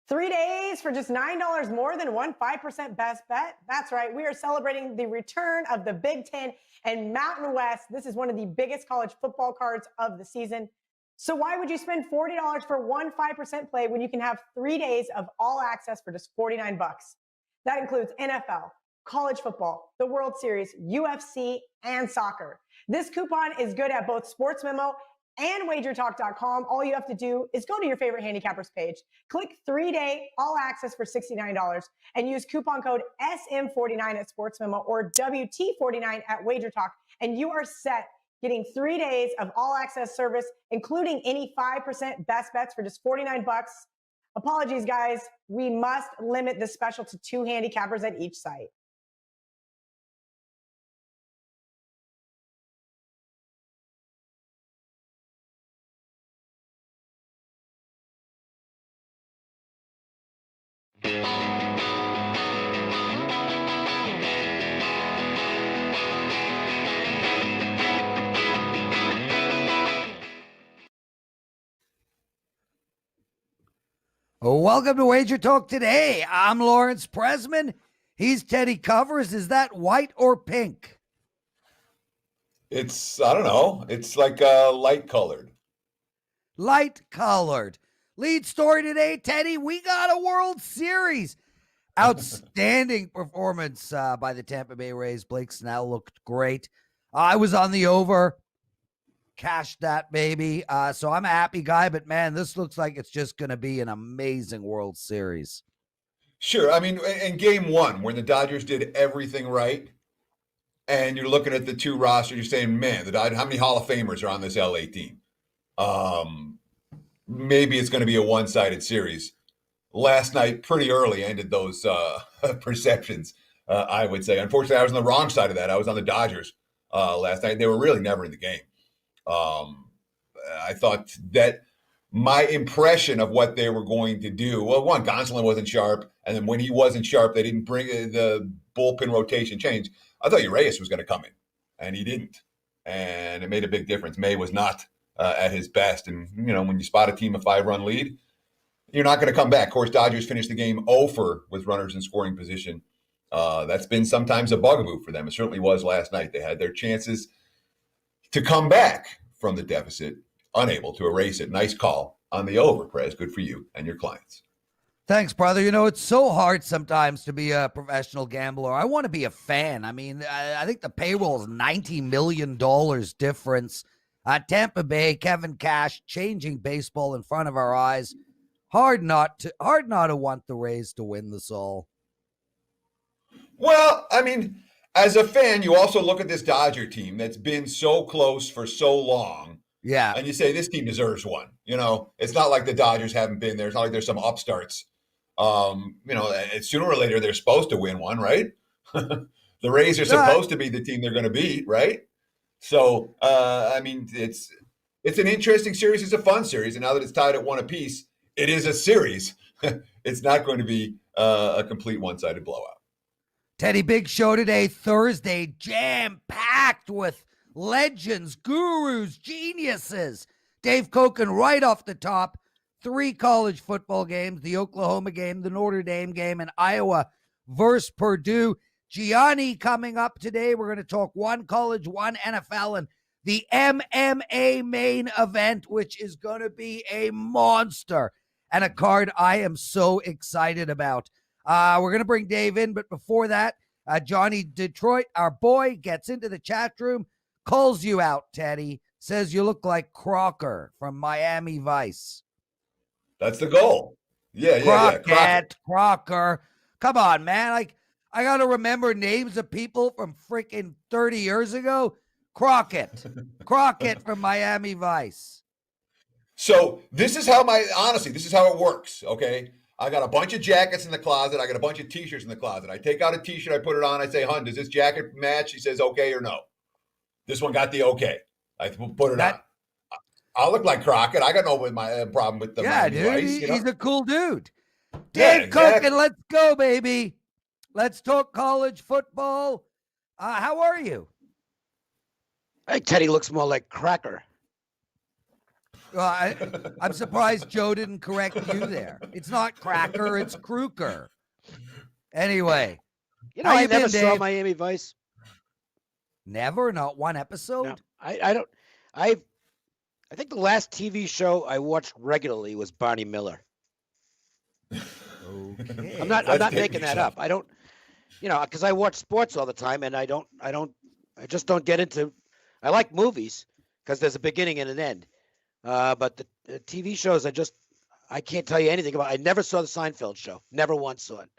3 days for just $9 more than one 5% best bet. That's right. We are celebrating the return of the Big Ten and Mountain West. This is one of the biggest college football cards of the season. So why would you spend $40 for one 5% play when you can have 3 days of all access for just $49? That includes NFL, college football, the World Series, UFC, and soccer. This coupon is good at both Sports Memo and WagerTalk.com. All you have to do is go to your favorite handicappers page, click 3-day all access for $69, and use coupon code SM49 at Sports Memo or WT49 at WagerTalk, and you are set, getting 3 days of all access service, including any 5% best bets for just $49. Apologies, guys. We must limit this special to 2 handicappers at each site. Welcome to WagerTalk Today. I'm Lawrence Presman. He's Teddy Covers. Is that white or pink? It's, I don't know. It's like light colored. Light colored. Lead story today, Teddy. We got a World Series. Outstanding performance by the Tampa Bay Rays. Blake Snell looked great. I was on the over. Cashed that baby. So I'm a happy guy, but man, this looks like it's just going to be an amazing World Series. Sure. I mean, in game one, when the Dodgers did everything right, and you're looking at the two rosters, you're saying, man, the Dodgers, how many Hall of Famers are on this LA team? Maybe it's going to be a one-sided series. Last night, pretty early, ended those perceptions, I would say. Unfortunately, I was on the wrong side of that. I was on the Dodgers last night. They were really never in the game. I thought that my impression of what they were going to do, well, one, Gonsolin wasn't sharp, and then when he wasn't sharp, they didn't bring the bullpen rotation change. I thought Urias was going to come in, and he didn't, and it made a big difference. May was not at his best, and when you spot a team a 5-run lead, you're not going to come back. Of course, Dodgers finished the game 0 with runners in scoring position. That's been sometimes a bugaboo for them. It certainly was last night. They had their chances to come back from the deficit, unable to erase it. Nice call on the over, Prez. Good for you and your clients. Thanks, brother. It's so hard sometimes to be a professional gambler. I want to be a fan. I mean, I think the payroll is $90 million difference. Tampa Bay, Kevin Cash changing baseball in front of our eyes. Hard not to want the Rays to win this all. Well, I mean, as a fan, you also look at this Dodger team that's been so close for so long. Yeah. And you say, this team deserves one. It's not like the Dodgers haven't been there. It's not like there's some upstarts. Sooner or later, they're supposed to win one, right? The Rays are supposed to be the team they're going to beat, right? So, I mean, it's an interesting series. It's a fun series. And now that it's tied at 1 apiece, it is a series. It's not going to be a complete one-sided blowout. Teddy, big show today, Thursday, jam-packed with legends, gurus, geniuses. Dave Cokin right off the top, 3 college football games, the Oklahoma game, the Notre Dame game, and Iowa versus Purdue. Gianni coming up today. We're going to talk 1 college, 1 NFL, and the MMA main event, which is going to be a monster and a card I am so excited about. We're going to bring Dave in, but before that, Johnny Detroit, our boy, gets into the chat room, calls you out, Teddy, says you look like Crocker from Miami Vice. That's the goal. Yeah. Crocker. Come on, man. I got to remember names of people from freaking 30 years ago. Crockett from Miami Vice. So this is how it works, okay? I got a bunch of jackets in the closet. I got a bunch of T-shirts in the closet. I take out a T-shirt, I put it on. I say, "Hun, does this jacket match?" She says, "Okay" or "No." This one got the okay. I put it on. I look like Crockett. I got no problem with the Miami dude. Vice, He's a cool dude. Yeah, Dave exactly. Cokin, let's go, baby. Let's talk college football. How are you? Hey, Teddy looks more like Cracker. I'm surprised Joe didn't correct you there. It's not Cracker, it's Kruker. Anyway. You know, How I you never been, saw Dave? Miami Vice. Never? Not one episode? No, I don't. I think the last TV show I watched regularly was Barney Miller. Okay. I'm not making that up. I don't, because I watch sports all the time, and I just don't get into. I like movies because there's a beginning and an end, but the TV shows I can't tell you anything about. I never saw the Seinfeld show. Never once saw it.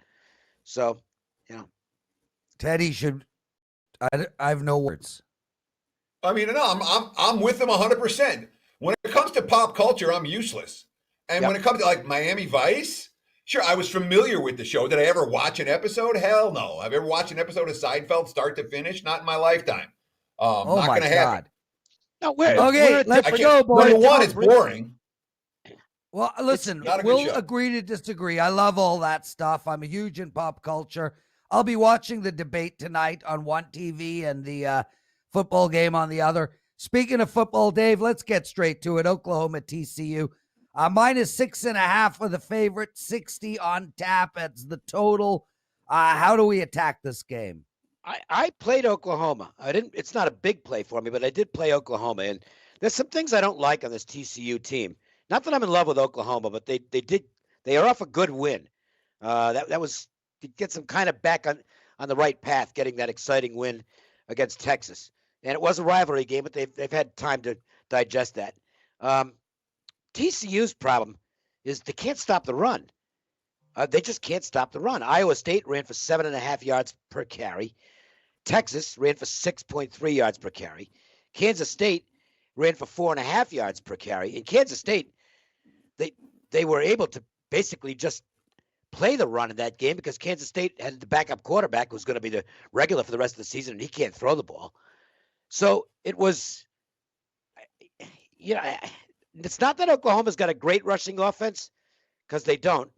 So, Teddy should. I have no words. I mean, no, I'm with them 100%. When it comes to pop culture, I'm useless. And Yep. when it comes to like Miami Vice, sure, I was familiar with the show. Did I ever watch an episode? Hell no. I've ever watched an episode of Seinfeld start to finish? Not in my lifetime. Oh not my going to happen. no, Okay, let's go, boys. Number one, it's boring. Well, listen, not a good we'll show. agree to disagree. I love all that stuff. I'm a huge in pop culture. I'll be watching the debate tonight on one TV and the football game on the other. Speaking of football, Dave, let's get straight to it. Oklahoma TCU. Minus 6.5 for the favorite, 60 on tap. That's the total. How do we attack this game? I played Oklahoma. It's not a big play for me, but I did play Oklahoma. And there's some things I don't like on this TCU team. Not that I'm in love with Oklahoma, but they are off a good win. That was to get some kind of back on the right path, getting that exciting win against Texas. And it was a rivalry game, but they've had time to digest that. TCU's problem is they can't stop the run. They just can't stop the run. Iowa State ran for 7.5 yards per carry. Texas ran for 6.3 yards per carry. Kansas State ran for 4.5 yards per carry. In Kansas State, they were able to basically just play the run in that game because Kansas State had the backup quarterback who's going to be the regular for the rest of the season, and he can't throw the ball. So it was, it's not that Oklahoma's got a great rushing offense because they don't,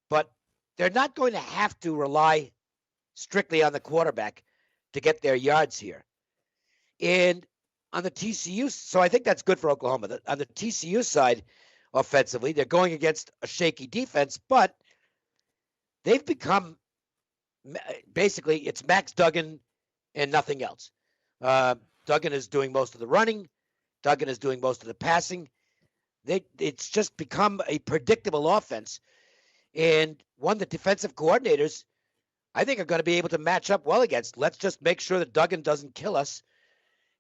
but they're not going to have to rely strictly on the quarterback to get their yards here. And on the TCU, so I think that's good for Oklahoma. On the TCU side, offensively, they're going against a shaky defense, but they've become basically it's Max Duggan and nothing else. Duggan is doing most of the running. Duggan is doing most of the passing. It's just become a predictable offense. And one the defensive coordinators, I think, are going to be able to match up well against. Let's just make sure that Duggan doesn't kill us.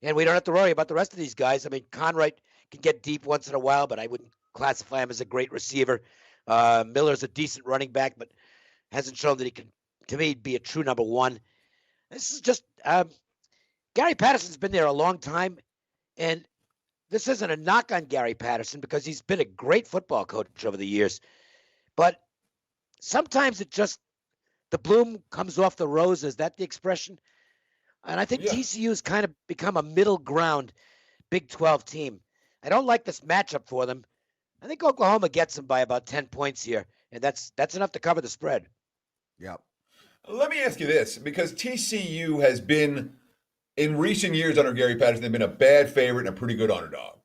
And we don't have to worry about the rest of these guys. I mean, Conroy can get deep once in a while, but I wouldn't classify him as a great receiver. Miller's a decent running back, but hasn't shown that he can, to me, be a true number one. This is just Gary Patterson's been there a long time, and this isn't a knock on Gary Patterson because he's been a great football coach over the years. But sometimes the bloom comes off the rose. Is that the expression? And I think TCU's kind of become a middle ground Big 12 team. I don't like this matchup for them. I think Oklahoma gets them by about 10 points here, and that's enough to cover the spread. Yep. Let me ask you this, because TCU has been, in recent years under Gary Patterson, they've been a bad favorite and a pretty good underdog.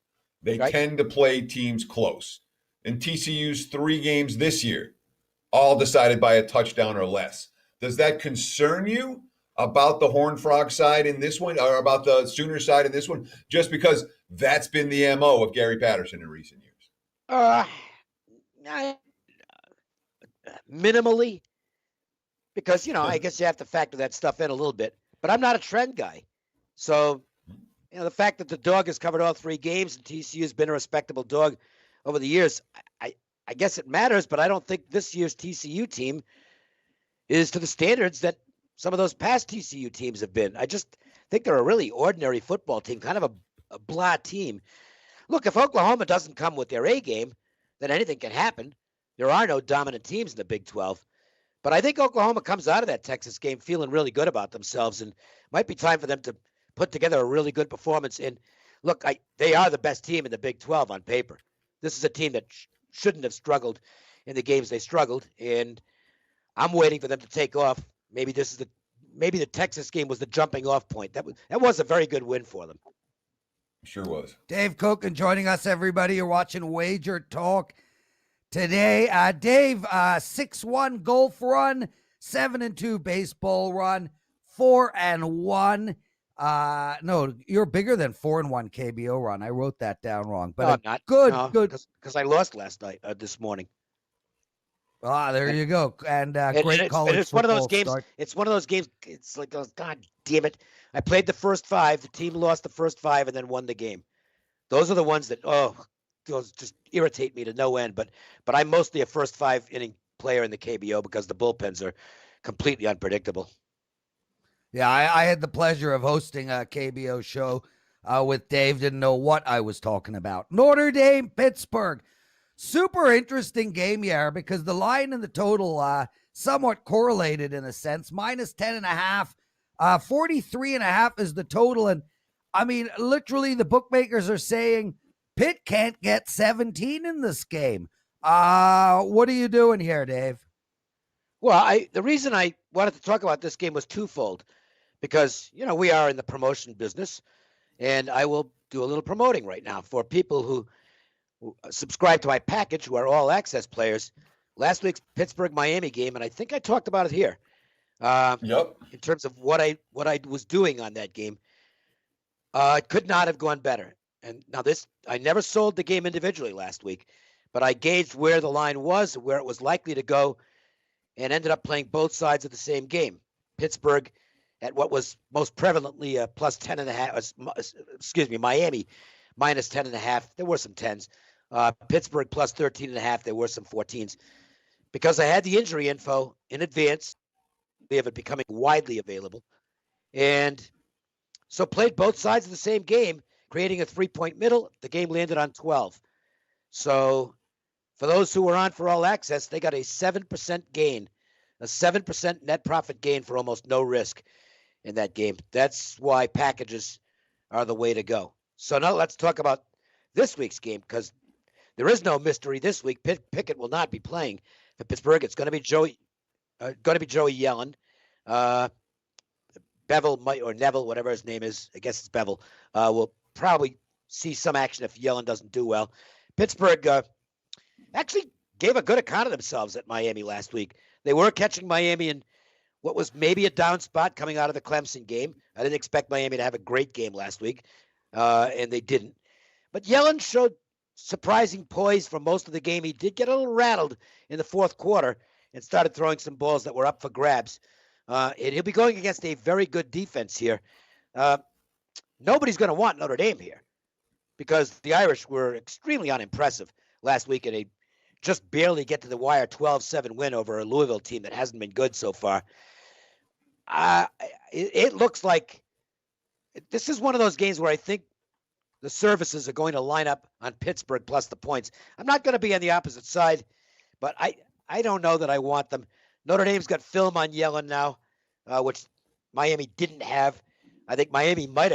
They tend to play teams close. In TCU's 3 games this year, all decided by a touchdown or less. Does that concern you about the Horned Frog side in this one, or about the Sooner side in this one, just because that's been the MO of Gary Patterson in recent years? Minimally, because, I guess you have to factor that stuff in a little bit. But I'm not a trend guy. So, the fact that the dog has covered all 3 games and TCU has been a respectable dog over the years, I guess it matters, but I don't think this year's TCU team is to the standards that some of those past TCU teams have been. I just think they're a really ordinary football team, kind of a blah team. Look, if Oklahoma doesn't come with their A game, then anything can happen. There are no dominant teams in the Big 12. But I think Oklahoma comes out of that Texas game feeling really good about themselves, and might be time for them to put together a really good performance. And look, they are the best team in the Big 12 on paper. This is a team that shouldn't have struggled in the games they struggled, and I'm waiting for them to take off. Maybe the Texas game was the jumping off point. That was a very good win for them. Sure was. Dave Cokin joining us, everybody. You're watching Wager Talk today. Dave, 6-1 golf run, 7-2 baseball run, 4-1. No, you're bigger than 4-1 KBO run. I wrote that down wrong, but No, I'm not. good, No, good. Because I lost last night, this morning. There you go. And great it's, college it's one of those football games. start. It's one of those games. It's like, God damn it! I played the first 5. The team lost the first 5 and then won the game. Those are the ones that those just irritate me to no end. But I'm mostly a first 5 inning player in the KBO because the bullpens are completely unpredictable. Yeah, I had the pleasure of hosting a KBO show with Dave. Didn't know what I was talking about. Notre Dame, Pittsburgh. Super interesting game here because the line and the total somewhat correlated in a sense. Minus 10.5. 43.5 is the total. And I mean, literally the bookmakers are saying Pitt can't get 17 in this game. What are you doing here, Dave? Well, the reason I wanted to talk about this game was twofold. Because, we are in the promotion business, and I will do a little promoting right now for people who subscribe to my package, who are all access players. Last week's Pittsburgh-Miami game, and I think I talked about it here. Yep. In terms of what I was doing on that game, it could not have gone better. And now I never sold the game individually last week, but I gauged where the line was, where it was likely to go, and ended up playing both sides of the same game. Pittsburgh at what was most prevalently plus 10.5. Miami minus 10.5. There were some 10s. Pittsburgh plus 13.5. There were some 14s. Because I had the injury info in advance, we have it becoming widely available, and so played both sides of the same game, creating a 3-point middle. The game landed on 12. So for those who were on for all access, they got a 7% gain, a 7% net profit gain for almost no risk in that game. That's why packages are the way to go. So now let's talk about this week's game, because there is no mystery this week. Pickett will not be playing for Pittsburgh. It's going to be Joey Yellen. Bevel or Neville, whatever his name is, I guess it's Bevel, will probably see some action if Yellen doesn't do well. Pittsburgh actually gave a good account of themselves at Miami last week. They were catching Miami in what was maybe a down spot coming out of the Clemson game. I didn't expect Miami to have a great game last week, and they didn't. But Yellen showed surprising poise for most of the game. He did get a little rattled in the fourth quarter and started throwing some balls that were up for grabs. And he'll be going against a very good defense here. Nobody's going to want Notre Dame here because the Irish were extremely unimpressive last week, and they just barely get to the wire 12-7 win over a Louisville team that hasn't been good so far. It looks like this is one of those games where I think the services are going to line up on Pittsburgh plus the points. I'm not going to be on the opposite side, but I don't know that I want them. Notre Dame's got film on Yellen now, which Miami didn't have. I think Miami might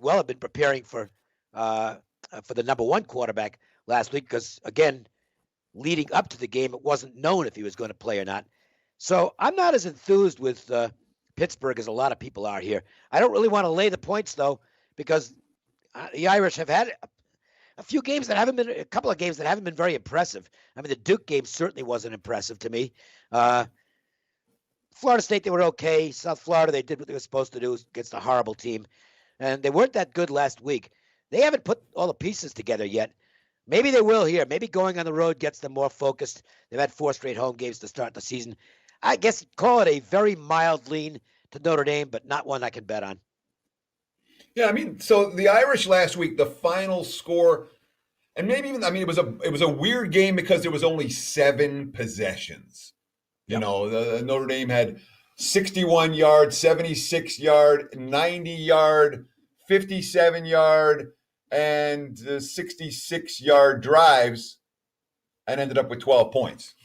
well have been preparing for the number one quarterback last week because, again, leading up to the game, it wasn't known if he was going to play or not. So I'm not as enthused with Pittsburgh as a lot of people are here. I don't really want to lay the points, though, because the Irish have had a couple of games that haven't been very impressive. I mean, the Duke game certainly wasn't impressive to me. Florida State, they were okay. South Florida, they did what they were supposed to do against a horrible team. And they weren't that good last week. They haven't put all the pieces together yet. Maybe they will here. Maybe going on the road gets them more focused. They've had 4 straight home games to start the season. I guess call it a very mild lean to Notre Dame, but not one I can bet on. Yeah, I mean, so the Irish last week, the final score, and maybe even, I mean, it was a weird game because there was only 7 possessions. You know, Notre Dame had 61 yard, 76 yard, 90 yard, 57 yard, and 66 yard drives, and ended up with 12 points.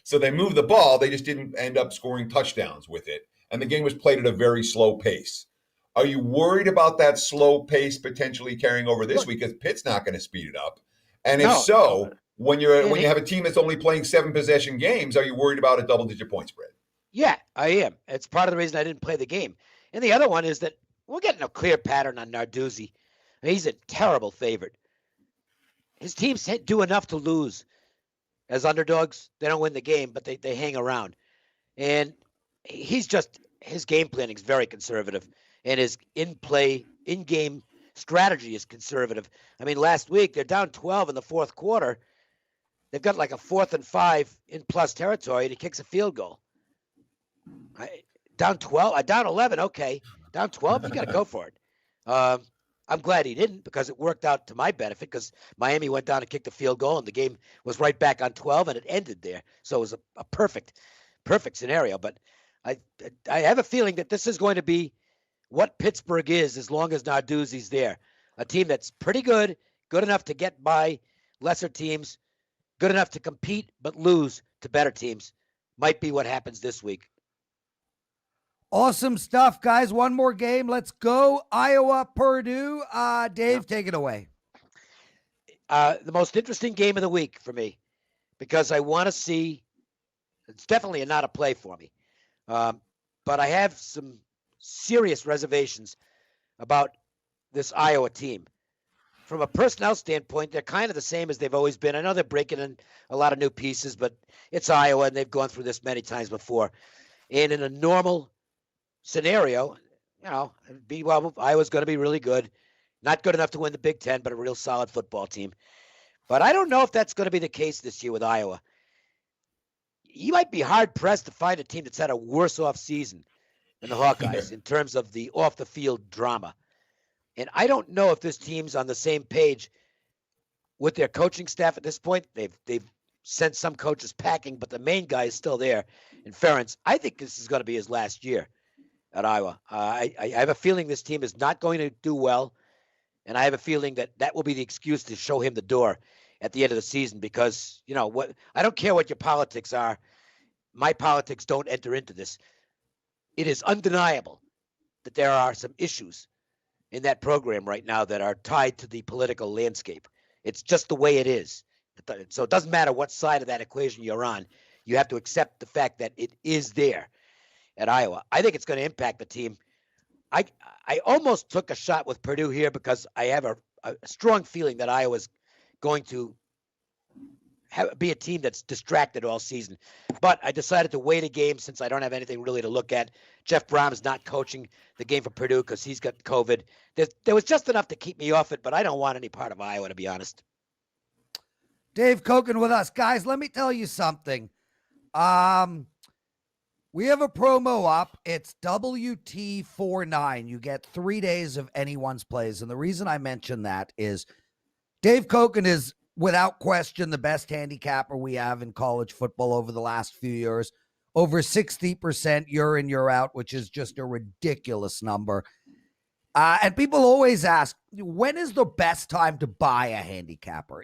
So they moved the ball. They just didn't end up scoring touchdowns with it. And the game was played at a very slow pace. Are you worried about that slow pace potentially carrying over this week? Because Pitt's not going to speed it up. And if so, when you have a team that's only playing 7 possession games, are you worried about a double-digit point spread? Yeah, I am. It's part of the reason I didn't play the game. And the other one is that we're getting a clear pattern on Narduzzi. He's a terrible favorite. His teams do enough to lose as underdogs. They don't win the game, but they hang around. And his game planning is very conservative, and his in-game strategy is conservative. I mean, last week they're down 12 in the fourth quarter. They've got like a 4th and 5 in plus territory, and he kicks a field goal. Down 12, down 11, okay. Down 12, you got to go for it. I'm glad he didn't, because it worked out to my benefit, because Miami went down and kicked a field goal, and the game was right back on 12, and it ended there. So it was a perfect scenario. But I have a feeling that this is going to be what Pittsburgh is as long as Narduzzi's there. A team that's pretty good enough to get by lesser teams, good enough to compete but lose to better teams. Might be what happens this week. Awesome stuff, guys. One more game. Let's go. Iowa, Purdue. Dave, take it away. The most interesting game of the week for me, because I want to see. It's definitely not a play for me, but I have some serious reservations about this Iowa team. From a personnel standpoint, they're kind of the same as they've always been. I know they're breaking in a lot of new pieces, but it's Iowa, and they've gone through this many times before. And in a normal scenario, Iowa's going to be really good. Not good enough to win the Big Ten, but a real solid football team. But I don't know if that's going to be the case this year with Iowa. You might be hard-pressed to find a team that's had a worse off season than the Hawkeyes in terms of the off-the-field drama. And I don't know if this team's on the same page with their coaching staff at this point. They've sent some coaches packing, but the main guy is still there. And Ferentz, I think this is going to be his last year at Iowa. I have a feeling this team is not going to do well, and I have a feeling that will be the excuse to show him the door at the end of the season, because, I don't care what your politics are. My politics don't enter into this. It is undeniable that there are some issues in that program right now that are tied to the political landscape. It's just the way it is. So it doesn't matter what side of that equation you're on. You have to accept the fact that it is there at Iowa. I think it's going to impact the team. I almost took a shot with Purdue here, because I have a strong feeling that Iowa's going to be a team that's distracted all season. But I decided to wait a game since I don't have anything really to look at. Jeff Brom is not coaching the game for Purdue because he's got COVID. There was just enough to keep me off it, but I don't want any part of Iowa, to be honest. Dave Cokin with us. Guys, let me tell you something. We have a promo up. It's WT49. You get 3 days of anyone's plays. And the reason I mention that is Dave Cokin is, without question, the best handicapper we have in college football over the last few years. Over 60% year in, year out, which is just a ridiculous number. And people always ask, when is the best time to buy a handicapper?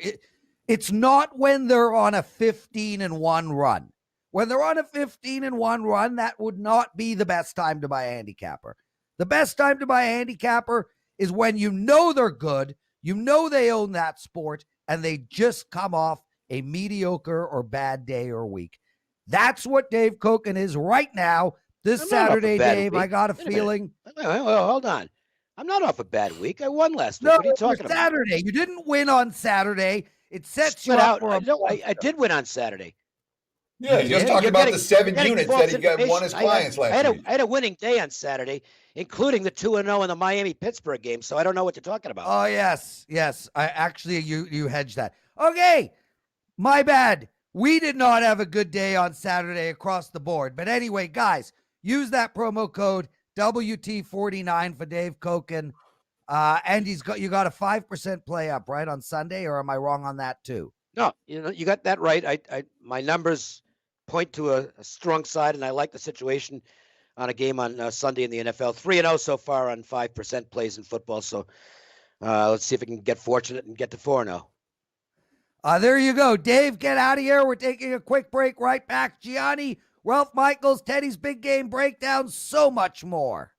It's not when they're on a 15-1 run. When they're on a 15-1 run, that would not be the best time to buy a handicapper. The best time to buy a handicapper is when you know they're good, you know they own that sport, and they just come off a mediocre or bad day or week. That's what Dave Cokin is right now. This Saturday, Dave, I got a feeling. Well, hold on. I'm not off a bad week. I won last week. What are you talking about? Saturday. You didn't win on Saturday. It sets you up for I did win on Saturday. Yeah, he just talked about the 7 units that he won his clients last week. I had a winning day on Saturday, including the 2-0 in the Miami-Pittsburgh game, so I don't know what you're talking about. Oh, yes. I actually, you hedged that. Okay, my bad. We did not have a good day on Saturday across the board. But anyway, guys, use that promo code WT49 for Dave Cokin. And you got a 5% play up, right, on Sunday, or am I wrong on that too? No, you got that right. My numbers point to a strong side, and I like the situation on a game on Sunday in the NFL. 3-0 so far on 5% plays in football. So let's see if we can get fortunate and get to 4-0. There you go. Dave, get out of here. We're taking a quick break. Right back. Gianni, Ralph Michaels, Teddy's Big Game Breakdown, so much more.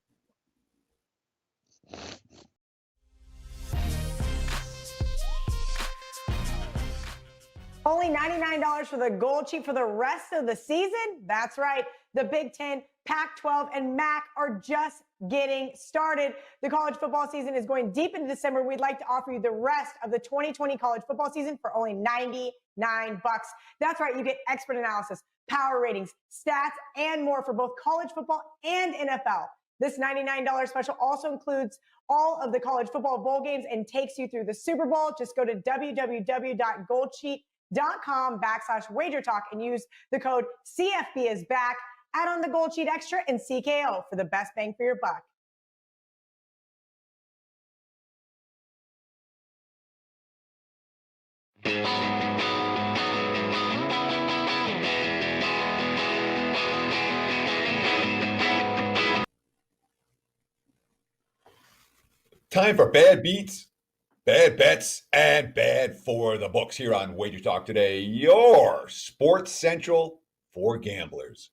Only $99 for the gold cheat for the rest of the season? That's right. The Big Ten, Pac-12, and MAC are just getting started. The college football season is going deep into December. We'd like to offer you the rest of the 2020 college football season for only $99. That's right, you get expert analysis, power ratings, stats, and more for both college football and NFL. This $99 special also includes all of the college football bowl games and takes you through the Super Bowl. Just go to www.goldsheet.com/WagerTalk and use the code CFBIsBack. Add on the Gold Sheet Extra and CKO for the best bang for your buck. Time for bad beats, bad bets, and bad for the books here on WagerTalk Today, your sports central for gamblers.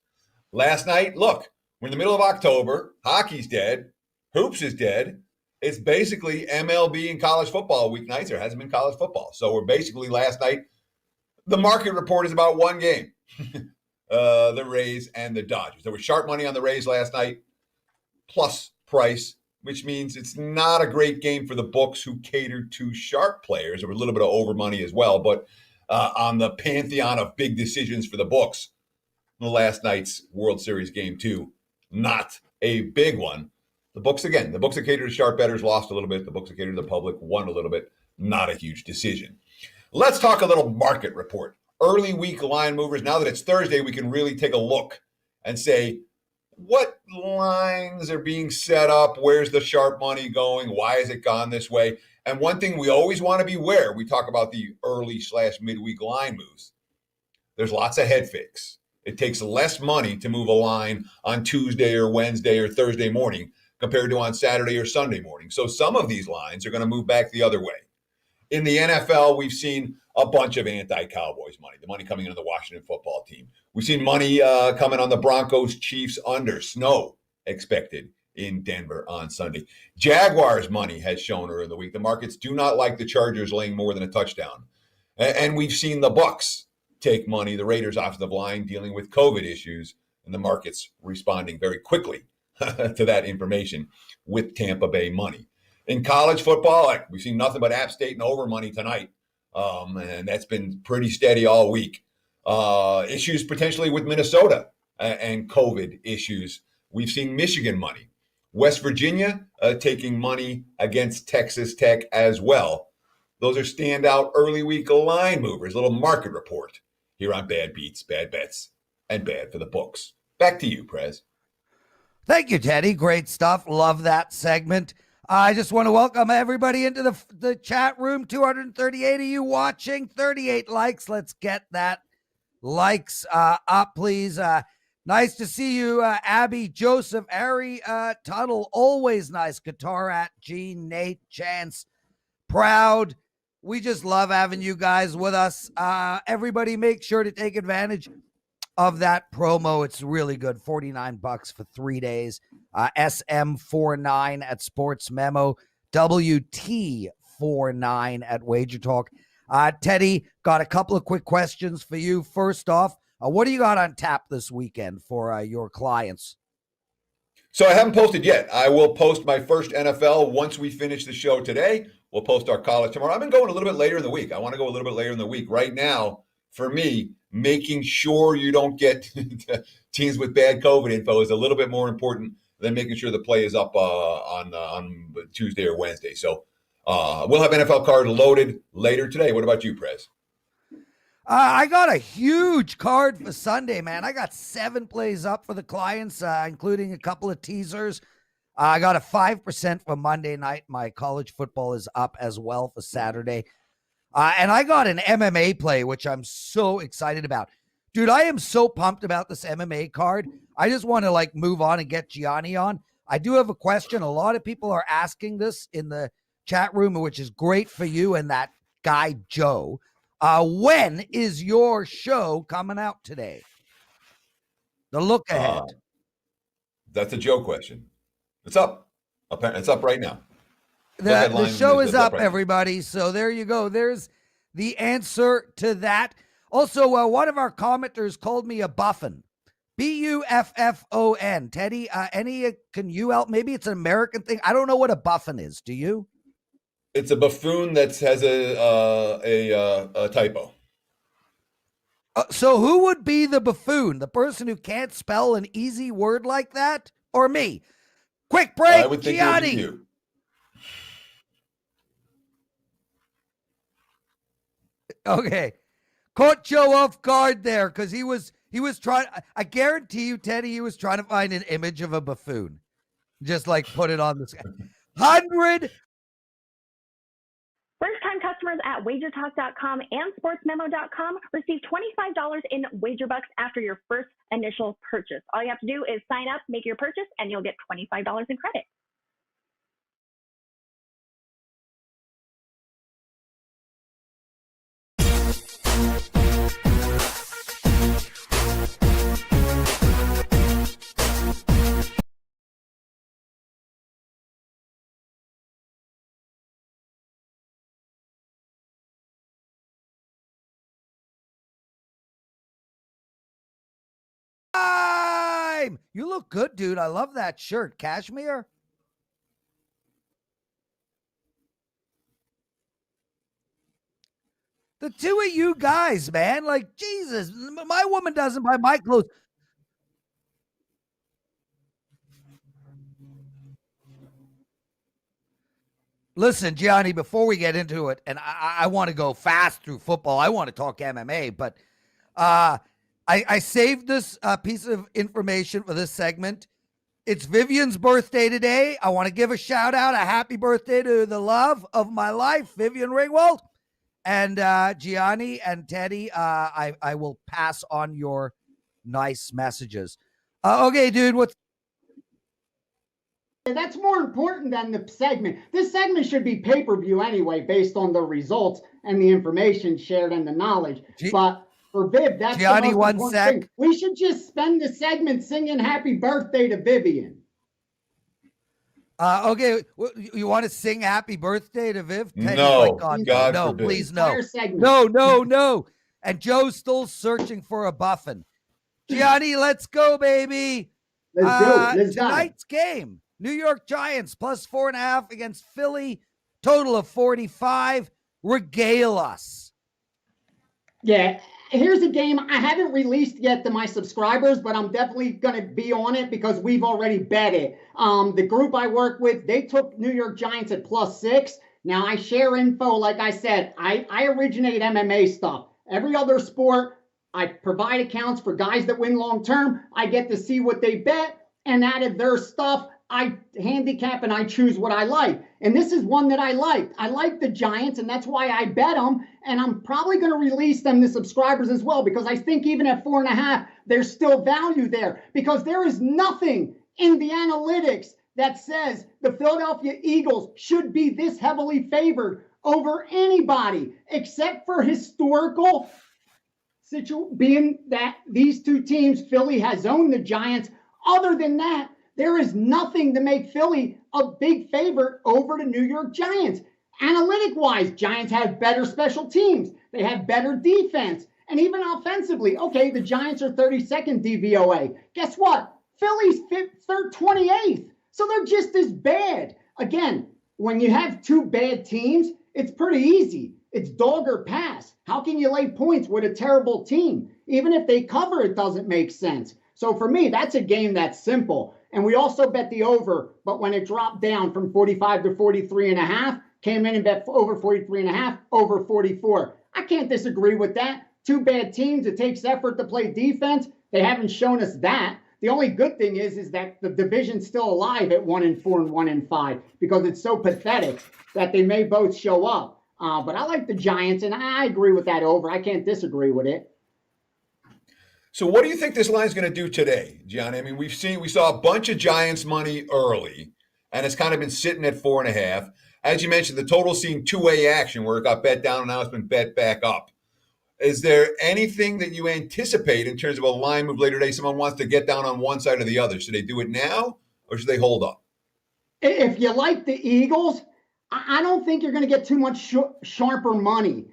Last night, look, we're in the middle of October. Hockey's dead. Hoops is dead. It's basically MLB and college football weeknights. There hasn't been college football. So we're basically last night, the market report is about one game, the Rays and the Dodgers. There was sharp money on the Rays last night, plus price, which means it's not a great game for the books who catered to sharp players. There was a little bit of over money as well, but on the pantheon of big decisions for the books, the last night's World Series game 2, not a big one. The books that cater to sharp bettors lost a little bit. The books that cater to the public won a little bit. Not a huge decision. Let's talk a little market report. Early week line movers. Now that it's Thursday, we can really take a look and say, what lines are being set up? Where's the sharp money going? Why has it gone this way? And one thing we always want to be aware, we talk about the early/midweek line moves. There's lots of head fakes. It takes less money to move a line on Tuesday or Wednesday or Thursday morning compared to on Saturday or Sunday morning. So some of these lines are going to move back the other way. In the NFL, we've seen a bunch of anti-Cowboys money, the money coming into the Washington football team. We've seen money coming on the Broncos Chiefs under. Snow expected in Denver on Sunday. Jaguars money has shown earlier in the week. The markets do not like the Chargers laying more than a touchdown. And we've seen the Bucs take money, the Raiders offensive line dealing with COVID issues, and the markets responding very quickly to that information with Tampa Bay money. In college football, we've seen nothing but App State and over money tonight, and that's been pretty steady all week. Issues potentially with Minnesota and COVID issues. We've seen Michigan money. West Virginia taking money against Texas Tech as well. Those are standout early week line movers. A little market report here on Bad Beats, Bad Bets, and Bad for the Books. Back to you, Prez. Thank you, Teddy. Great stuff. Love that segment. I just want to welcome everybody into the chat room. 238 of you watching, 38 likes. Let's get that likes up, please. Nice to see you, Abby, Joseph, Ari, Tuttle. Always nice. Guitar at Gene, Nate, Chance, Proud. We just love having you guys with us. Everybody make sure to take advantage of that promo. It's really good. $49 for 3 days. SM49 at Sports Memo. WT49 at Wager Talk. Teddy, got a couple of quick questions for you. First off, what do you got on tap this weekend for your clients? So I haven't posted yet. I will post my first NFL once we finish the show today. We'll post our college tomorrow. I've been going a little bit later in the week. I want to go a little bit later in the week. Right now, for me, making sure you don't get teams with bad COVID info is a little bit more important than making sure the play is up on Tuesday or Wednesday. So we'll have NFL card loaded later today. What about you, Prez? I got a huge card for Sunday, man. I got 7 plays up for the clients, including a couple of teasers. I got a 5% for Monday night. My college football is up as well for Saturday. And I got an MMA play, which I'm so excited about. Dude, I am so pumped about this MMA card. I just want to move on and get Gianni on. I do have a question. A lot of people are asking this in the chat room, which is great for you and that guy, Joe. When is your show coming out today? The look ahead. That's a Joe question. It's up. It's up right now. The show is up, everybody. So there you go. There's the answer to that. Also, one of our commenters called me a buffin. Buffon. Teddy, can you help? Maybe it's an American thing. I don't know what a buffon is. Do you? It's a buffoon that has a typo. So who would be the buffoon? The person who can't spell an easy word like that? Or me? Quick break, I would think Gianni. it would be you. Okay. Caught Joe off guard there because he was trying. I guarantee you, Teddy, he was trying to find an image of a buffoon. Just like put it on the screen. 100. First-time customers at WagerTalk.com and SportsMemo.com receive $25 in WagerBucks after your first initial purchase. All you have to do is sign up, make your purchase, and you'll get $25 in credit. You look good, dude. I love that shirt. Cashmere? The two of you guys, man. Like, Jesus, my woman doesn't buy my clothes. Listen, Gianni, before we get into it, and I want to go fast through football. I want to talk MMA, but I saved this piece of information for this segment. It's Vivian's birthday today. I want to give a shout out, a happy birthday to the love of my life, Vivian Ringwald. And Gianni and Teddy, I will pass on your nice messages. Okay, dude, what's... That's more important than the segment. This segment should be pay-per-view anyway, based on the results and the information shared and the knowledge. But for Viv, that's Gianni, the most important thing. We should just spend the segment singing happy birthday to Vivian. Okay, you want to sing happy birthday to Viv? Teddy's No, like, God no, forbid. please, no. No. No. And Joe's still searching for a buffin. Gianni, let's go, baby. Let's do it. Let's tonight's game, New York Giants plus 4.5 against Philly, total of 45. Regale us. Yeah, here's a game I haven't released yet to my subscribers, but I'm definitely going to be on it because we've already bet it. The group I work with, they took New York Giants at +6. Now, I share info, like I said. I originate MMA stuff. Every other sport, I provide accounts for guys that win long-term. I get to see what they bet, and out of their stuff, I handicap and I choose what I like. And this is one that I liked. I like the Giants, and that's why I bet them. And I'm probably going to release them to subscribers as well, because I think even at 4.5, there's still value there, because there is nothing in the analytics that says the Philadelphia Eagles should be this heavily favored over anybody, except for historical being that these two teams, Philly has owned the Giants. Other than that, there is nothing to make Philly a big favorite over the New York Giants. Analytic-wise, Giants have better special teams. They have better defense. And even offensively, okay, the Giants are 32nd DVOA. Guess what? Philly's 28th. So they're just as bad. Again, when you have two bad teams, it's pretty easy. It's dog or pass. How can you lay points with a terrible team? Even if they cover, it doesn't make sense. So for me, that's a game that's simple. And we also bet the over, but when it dropped down from 45 to 43.5, came in and bet over 43.5, over 44. I can't disagree with that. Two bad teams. It takes effort to play defense. They haven't shown us that. The only good thing is that the division's still alive at 1-4 and 1-5, because it's so pathetic that they may both show up. But I like the Giants, and I agree with that over. I can't disagree with it. So what do you think this line is going to do today, Gianni? I mean, we saw a bunch of Giants money early, and it's kind of been sitting at 4.5. As you mentioned, the total's seen two-way action where it got bet down and now it's been bet back up. Is there anything that you anticipate in terms of a line move later today? Someone wants to get down on one side or the other. Should they do it now or should they hold up? If you like the Eagles, I don't think you're going to get too much sharper money.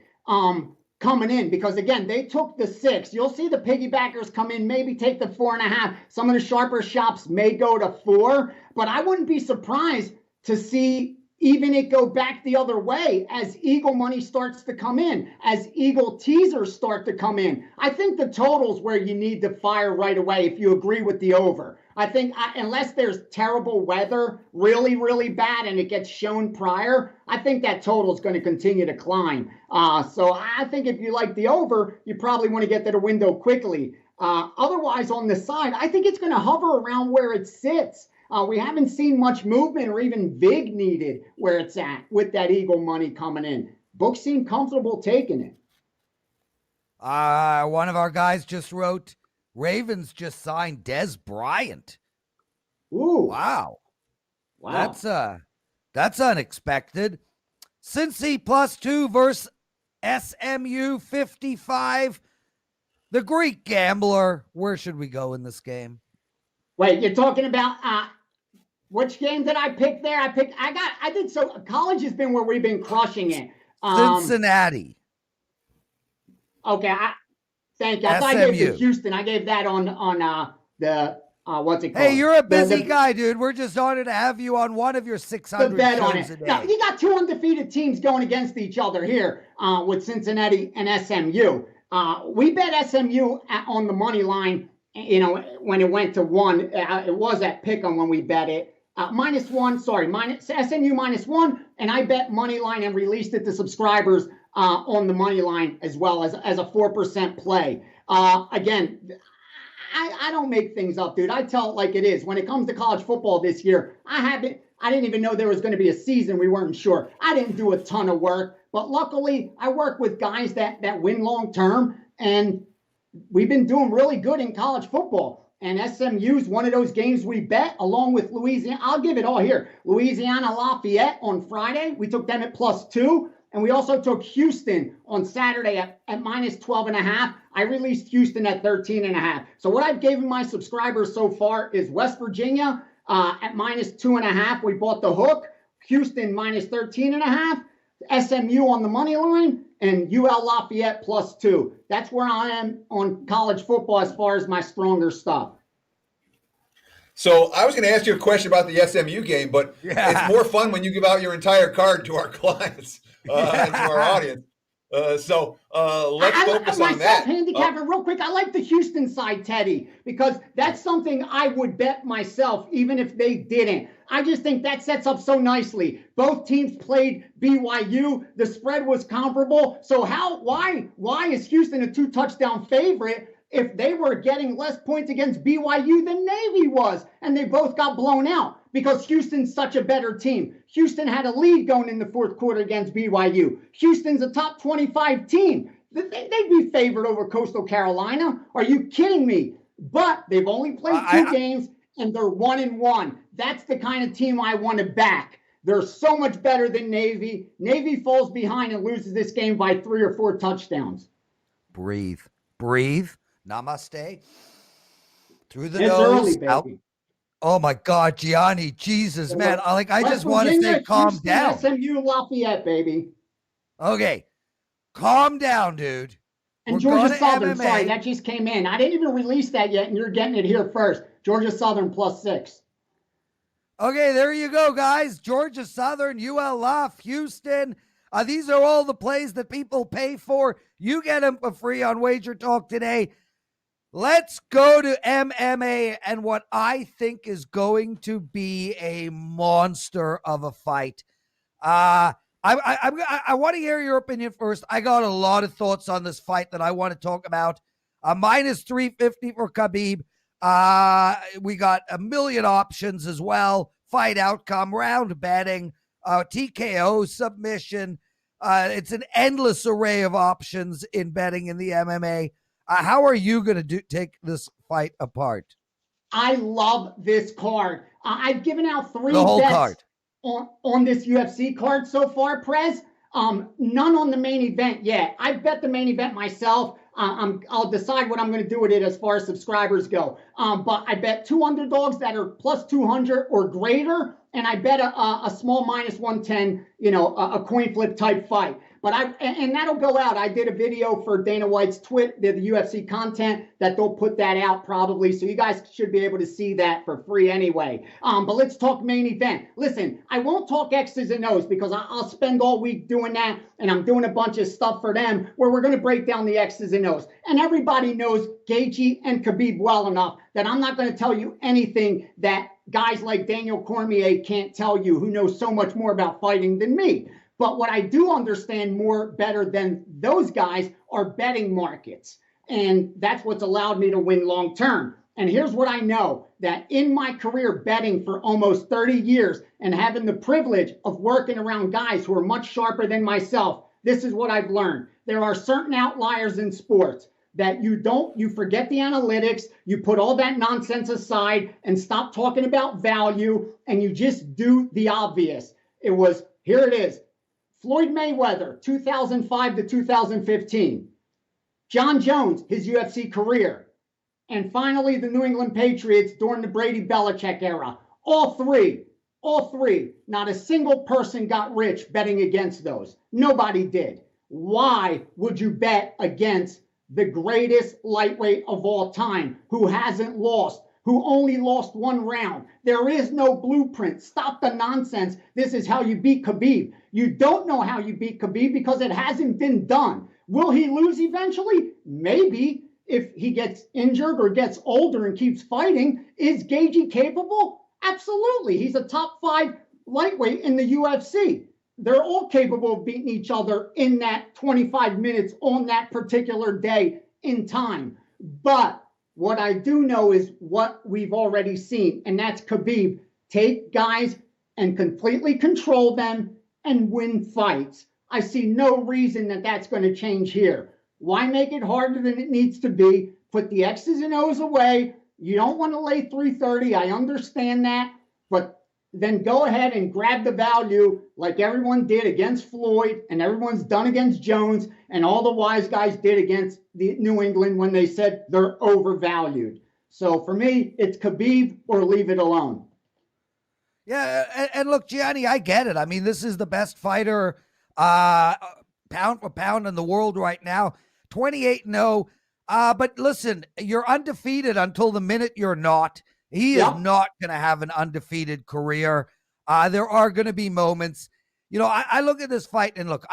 coming in, because again, they took the 6. You'll see the piggybackers come in, maybe take the 4.5. Some of the sharper shops may go to 4, but I wouldn't be surprised to see even it go back the other way as Eagle money starts to come in, as Eagle teasers start to come in. I think the total's where you need to fire right away if you agree with the over. I think unless there's terrible weather, really, really bad, and it gets shown prior, I think that total is going to continue to climb. So I think if you like the over, you probably want to get to the window quickly. Otherwise, on the side, I think it's going to hover around where it sits. We haven't seen much movement or even vig needed where it's at with that Eagle money coming in. Books seem comfortable taking it. One of our guys just wrote, Ravens just signed Dez Bryant. Ooh. Wow. That's unexpected. Cincy +2 versus SMU 55. The Greek gambler. Where should we go in this game? Wait, you're talking about which game did I pick there? College has been where we've been crushing it. Cincinnati. Okay, thank you. I thought I gave to Houston. I gave that on the what's it called? Hey, you're a busy guy, dude. We're just honored to have you on one of your 600 bet shows on it. a day. Now, you got 2 undefeated teams going against each other here with Cincinnati and SMU. We bet SMU on the money line. You know, when it went to 1, it was at Pick'em when we bet it. SMU -1, and I bet money line and released it to subscribers on the money line as well as a 4% play. Again, I don't make things up, dude. I tell it like it is. When it comes to college football this year, I didn't even know there was going to be a season. We weren't sure. I didn't do a ton of work, but luckily I work with guys that win long term, and we've been doing really good in college football. And SMU's one of those games we bet along with Louisiana. I'll give it all here. Louisiana Lafayette on Friday. We took them at +2. And we also took Houston on Saturday at -12.5. I released Houston at 13.5. So what I've given my subscribers so far is West Virginia at -2.5. We bought the hook. Houston -13.5. SMU on the money line, and UL Lafayette +2. That's where I am on college football as far as my stronger stuff. So I was going to ask you a question about the SMU game, but it's more fun when you give out your entire card to our clients and to our audience. Let's focus on that. Handicapper, real quick. I like the Houston side, Teddy, because that's something I would bet myself, even if they didn't. I just think that sets up so nicely. Both teams played BYU. The spread was comparable. So why is Houston a 2-touchdown favorite if they were getting less points against BYU than Navy was? And they both got blown out because Houston's such a better team. Houston had a lead going in the 4th quarter against BYU. Houston's a top 25 team. They'd be favored over Coastal Carolina. Are you kidding me? But they've only played 2 games, and they're 1-1. That's the kind of team I want to back. They're so much better than Navy. Navy falls behind and loses this game by 3 or 4 touchdowns. Breathe. Namaste. Through the it's nose. Early, baby. Out. Oh my God, Gianni, Jesus, man! I just want to say, calm down. SMU Lafayette, baby. Okay, calm down, dude. And Georgia Southern, sorry, that just came in. I didn't even release that yet, and you're getting it here first. Georgia Southern +6. Okay, there you go, guys. Georgia Southern, UL Laf, Houston. These are all the plays that people pay for. You get them for free on WagerTalk Today. Let's go to MMA and what I think is going to be a monster of a fight. I want to hear your opinion first. I got a lot of thoughts on this fight that I want to talk about. -350 for Khabib. We got a million options as well. Fight outcome, round betting, TKO, submission. It's an endless array of options in betting in the MMA. How are you going to take this fight apart? I love this card. I've given out 3 the whole bets card. on this UFC card so far, Prez. None on the main event yet. I bet the main event myself. I'll decide what I'm going to do with it as far as subscribers go. But I bet 2 underdogs that are +200 or greater, and I bet a small -110, a coin flip type fight. But and that'll go out. I did a video for Dana White's the UFC content that they'll put that out probably. So you guys should be able to see that for free anyway. But let's talk main event. Listen, I won't talk X's and O's because I'll spend all week doing that. And I'm doing a bunch of stuff for them where we're going to break down the X's and O's. And everybody knows Gaethje and Khabib well enough that I'm not going to tell you anything that guys like Daniel Cormier can't tell you, who knows so much more about fighting than me. But what I do understand better than those guys are betting markets. And that's what's allowed me to win long term. And here's what I know, that in my career betting for almost 30 years and having the privilege of working around guys who are much sharper than myself, this is what I've learned. There are certain outliers in sports that you forget the analytics, you put all that nonsense aside and stop talking about value, and you just do the obvious. Here it is. Floyd Mayweather, 2005 to 2015. John Jones, his UFC career. And finally, the New England Patriots during the Brady-Belichick era. All three, not a single person got rich betting against those. Nobody did. Why would you bet against the greatest lightweight of all time, who hasn't lost, who only lost one round? There is no blueprint. Stop the nonsense. This is how you beat Khabib. You don't know how you beat Khabib because it hasn't been done. Will he lose eventually? Maybe, if he gets injured or gets older and keeps fighting. Is Gaethje capable? Absolutely. He's a top 5 lightweight in the UFC. They're all capable of beating each other in that 25 minutes on that particular day in time. But what I do know is what we've already seen, and that's Khabib take guys and completely control them and win fights. I see no reason that that's going to change here. Why make it harder than it needs to be? Put the X's and O's away. You don't want to lay 330. I understand that. But then go ahead and grab the value like everyone did against Floyd and everyone's done against Jones and all the wise guys did against the New England when they said they're overvalued. So for me, it's Khabib or leave it alone. Yeah, and look, Gianni, I get it. I mean, this is the best fighter pound for pound in the world right now, 28-0. But listen, you're undefeated until the minute you're not. He is not going to have an undefeated career. There are going to be moments. You know, I look at this fight and look,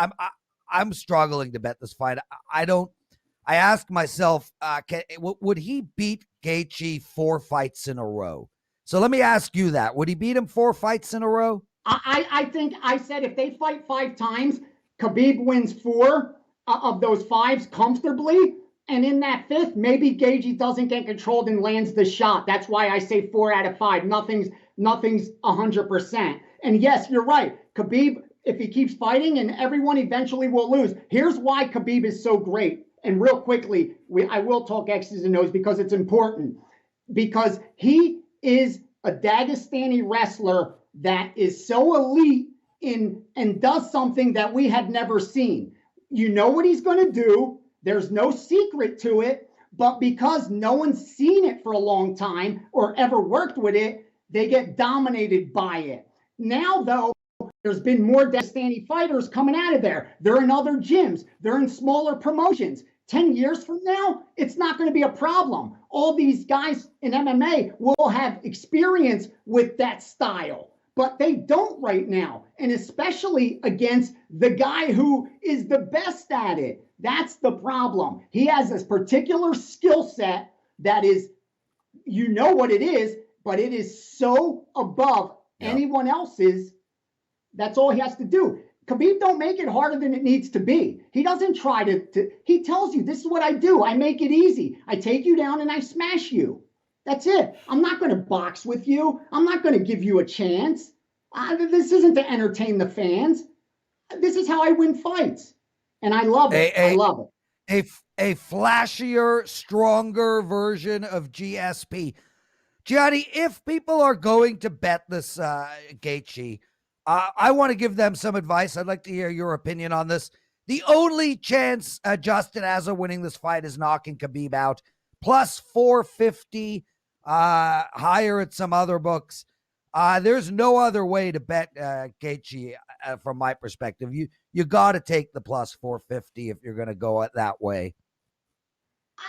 I'm struggling to bet this fight. I ask myself, would he beat Gaethje 4 fights in a row? So let me ask you that. Would he beat him 4 fights in a row? I think I said if they fight 5 times, Khabib wins 4 of those 5s comfortably. And in that 5th, maybe Gaethje doesn't get controlled and lands the shot. That's why I say 4 out of 5. Nothing's 100%. And yes, you're right. Khabib, if he keeps fighting, and everyone eventually will lose. Here's why Khabib is so great. And real quickly, I will talk X's and O's because it's important. Because he is a Dagestani wrestler that is so elite and does something that we had never seen. You know what he's going to do. There's no secret to it, but because no one's seen it for a long time or ever worked with it, they get dominated by it. Now, though, there's been more Dagestani fighters coming out of there. They're in other gyms. They're in smaller promotions. 10 years from now, it's not going to be a problem. All these guys in MMA will have experience with that style, but they don't right now, and especially against the guy who is the best at it. That's the problem. He has this particular skill set that is, you know what it is, but it is so above anyone else's. That's all he has to do. Khabib don't make it harder than it needs to be. He doesn't try to he tells you, this is what I do. I make it easy. I take you down and I smash you. That's it. I'm not going to box with you. I'm not going to give you a chance. This isn't to entertain the fans. This is how I win fights. And I love it. I love it. A flashier, stronger version of GSP. Gianni, if people are going to bet this Gaethje, I want to give them some advice. I'd like to hear your opinion on this. The only chance Justin has of winning this fight is knocking Khabib out. Plus 450, higher at some other books. There's no other way to bet Gaethje from my perspective. You got to take the plus 450 if you're going to go it that way.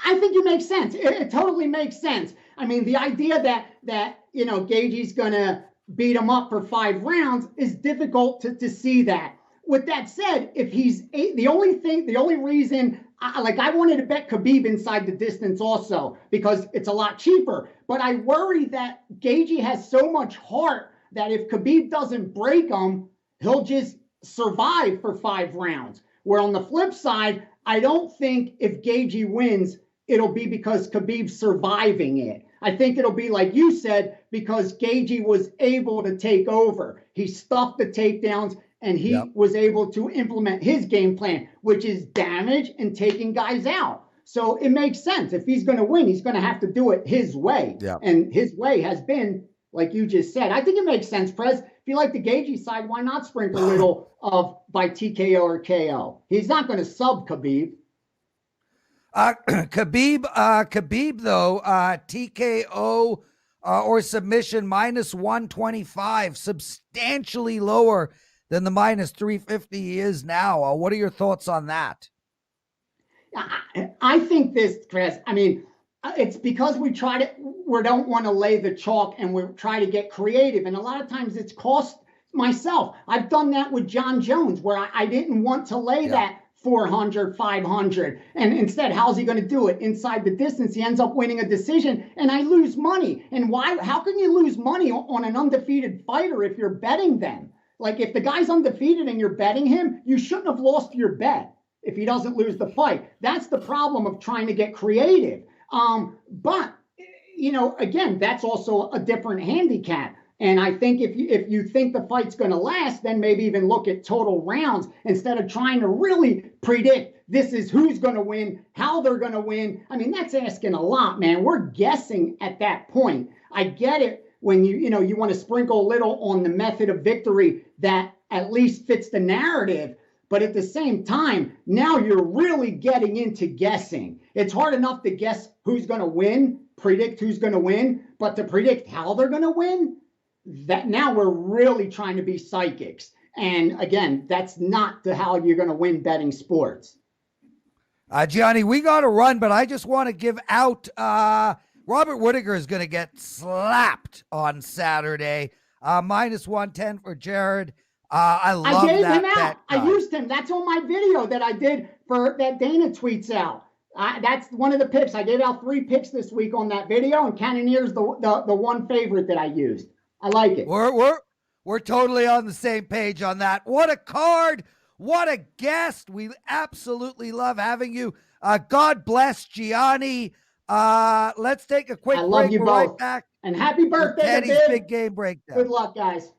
I think it makes sense. It totally makes sense. I mean, the idea that Gaethje's going to beat him up for 5 rounds is difficult to see that. With that said, if he's the only reason I wanted to bet Khabib inside the distance also because it's a lot cheaper. But I worry that Gaethje has so much heart that if Khabib doesn't break him, he'll just survive for 5 rounds. Where on the flip side, I don't think if Gaethje wins, it'll be because Khabib's surviving it. I think it'll be like you said, because Gaethje was able to take over. He stuffed the takedowns and he was able to implement his game plan, which is damage and taking guys out. So it makes sense. If he's going to win, he's going to have to do it his way. Yeah. And his way has been, like you just said. I think it makes sense, Prez. If you like the Gaethje side, why not sprinkle a little of by TKO or KO? He's not going to sub Khabib. Khabib though, TKO or submission minus 125, substantially lower than the minus 350 he is now. What are your thoughts on that? I think this, Chris, I mean, it's because we don't want to lay the chalk and we try to get creative. And a lot of times it's cost myself. I've done that with John Jones where I didn't want to lay that 400, 500. And instead, how's he going to do it? Inside the distance, he ends up winning a decision and I lose money. And why? How can you lose money on an undefeated fighter if you're betting them? Like if the guy's undefeated and you're betting him, you shouldn't have lost your bet if he doesn't lose the fight. That's the problem of trying to get creative. But, again, that's also a different handicap. And I think if you think the fight's going to last, then maybe even look at total rounds instead of trying to really predict this is who's going to win, how they're going to win. I mean, that's asking a lot, man. We're guessing at that point. I get it when you want to sprinkle a little on the method of victory that at least fits the narrative. But at the same time, now you're really getting into guessing. It's hard enough to guess who's going to win, predict who's going to win, but to predict how they're going to win, that now we're really trying to be psychics. And again, that's not how you're going to win betting sports. Gianni, we got to run, but I just want to give out Robert Whittaker is going to get slapped on Saturday. Minus 110 for Jared. I gave him out. I used him. That's on my video that I did for that Dana tweets out. That's one of the picks. I gave out 3 picks this week on that video, and Cannonier's the one favorite that I used. I like it. We're totally on the same page on that. What a card. What a guest. We absolutely love having you. God bless Gianni. Let's take a quick break. I love you We're both. right back. And happy birthday, Teddy's Big Game Breakdown. Good luck, guys.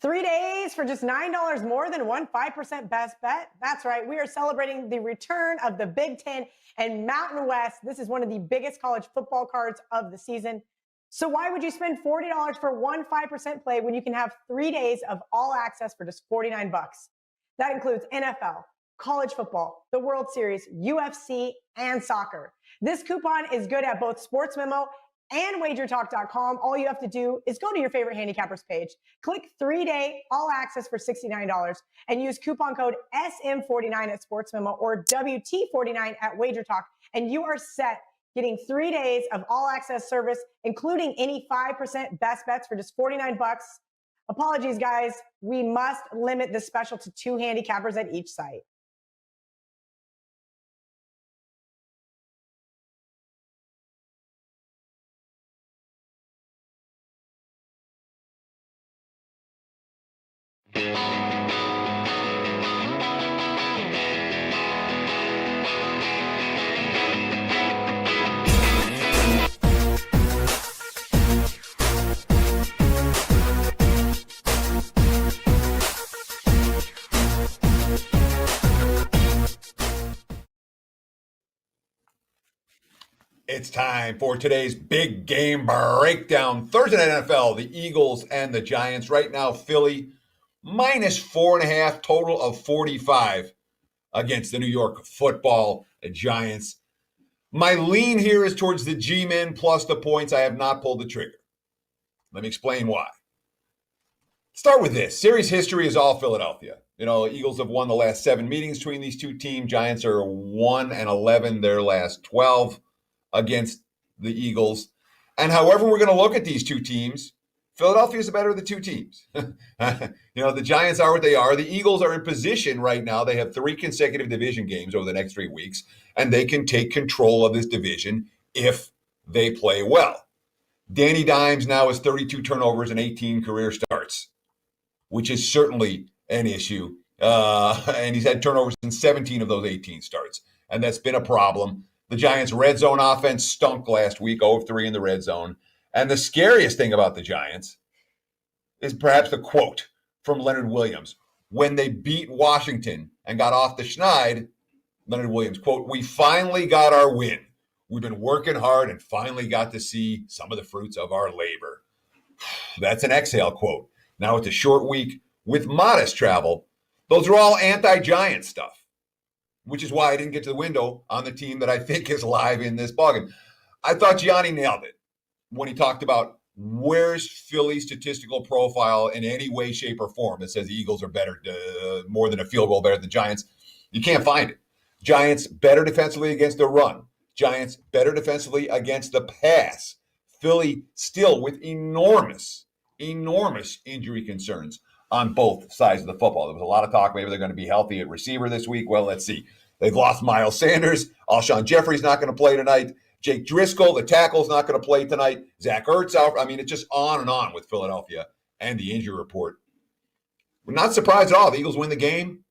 3 days for just $9 more than 5% best bet. That's right. We are celebrating the return of the Big Ten and Mountain West. This is one of the biggest college football cards of the season. So why would you spend $40 for 5% play when you can have 3 days of all access for just $49? That includes NFL, college football, the World Series, UFC, and soccer. This coupon is good at both Sports Memo and WagerTalk.com. All you have to do is go to your favorite handicappers page, click 3-day all access for $69, and use coupon code SM49 at Sports Memo or WT49 at WagerTalk, and you are set, getting 3 days of all access service, including any 5% best bets for just $49. Apologies, guys. We must limit this special to 2 handicappers at each site. It's time for today's big game breakdown. Thursday night NFL, the Eagles and the Giants. Right now, Philly minus 4.5, total of 45 against the New York Football Giants. My lean here is towards the G-men plus the points. I have not pulled the trigger. Let me explain why. Start with this. Series history is all Philadelphia. Eagles have won the last 7 meetings between these two teams. Giants are 1-11 their last 12 against the Eagles. And however we're going to look at these two teams, Philadelphia is the better of the two teams. The Giants are what they are. The Eagles are in position right now. They have 3 consecutive division games over the next 3 weeks, and they can take control of this division if they play well. Danny Dimes now has 32 turnovers and 18 career starts, which is certainly an issue. And he's had turnovers in 17 of those 18 starts, and that's been a problem. The Giants' red zone offense stunk last week, 0 of 3 in the red zone. And the scariest thing about the Giants is perhaps the quote from Leonard Williams. When they beat Washington and got off the schneid, Leonard Williams, quote, "We finally got our win. We've been working hard and finally got to see some of the fruits of our labor." That's an exhale quote. Now it's a short week with modest travel. Those are all anti-Giant stuff, which is why I didn't get to the window on the team that I think is live in this ballgame. I thought Gianni nailed it when he talked about where's Philly's statistical profile in any way, shape, or form that says the Eagles are better, more than a field goal better than the Giants. You can't find it. Giants better defensively against the run. Giants better defensively against the pass. Philly still with enormous injury concerns on both sides of the football. There was a lot of talk maybe they're going to be healthy at receiver this week. Well, let's see. They've lost Miles Sanders. Alshon Jeffrey's not going to play tonight. Jake Driscoll, the tackle's not going to play tonight. Zach Ertz out. I mean, it's just on and on with Philadelphia and the injury report. We're not surprised at all. The Eagles win the game.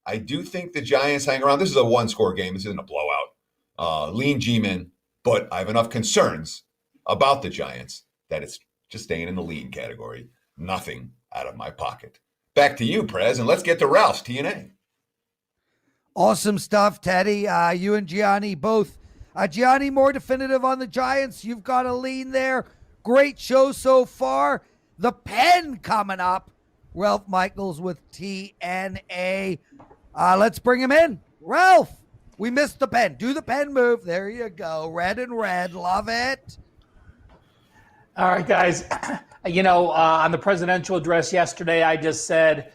I do think the Giants hang around. This is a one-score game. This isn't a blowout. Lean G-men, but I have enough concerns about the Giants that it's just staying in the lean category. Nothing out of my pocket. Back to you, Prez, and let's get to Ralph's TNA. Awesome stuff, Teddy. You and Gianni both. Gianni, more definitive on the Giants. You've got a lean there. Great show so far. The Pen coming up. Ralph Michaels with TNA. Let's bring him in. Ralph, we missed the Pen. Do the Pen move. There you go. Red and red. Love it. All right, guys. On the presidential address yesterday, I just said,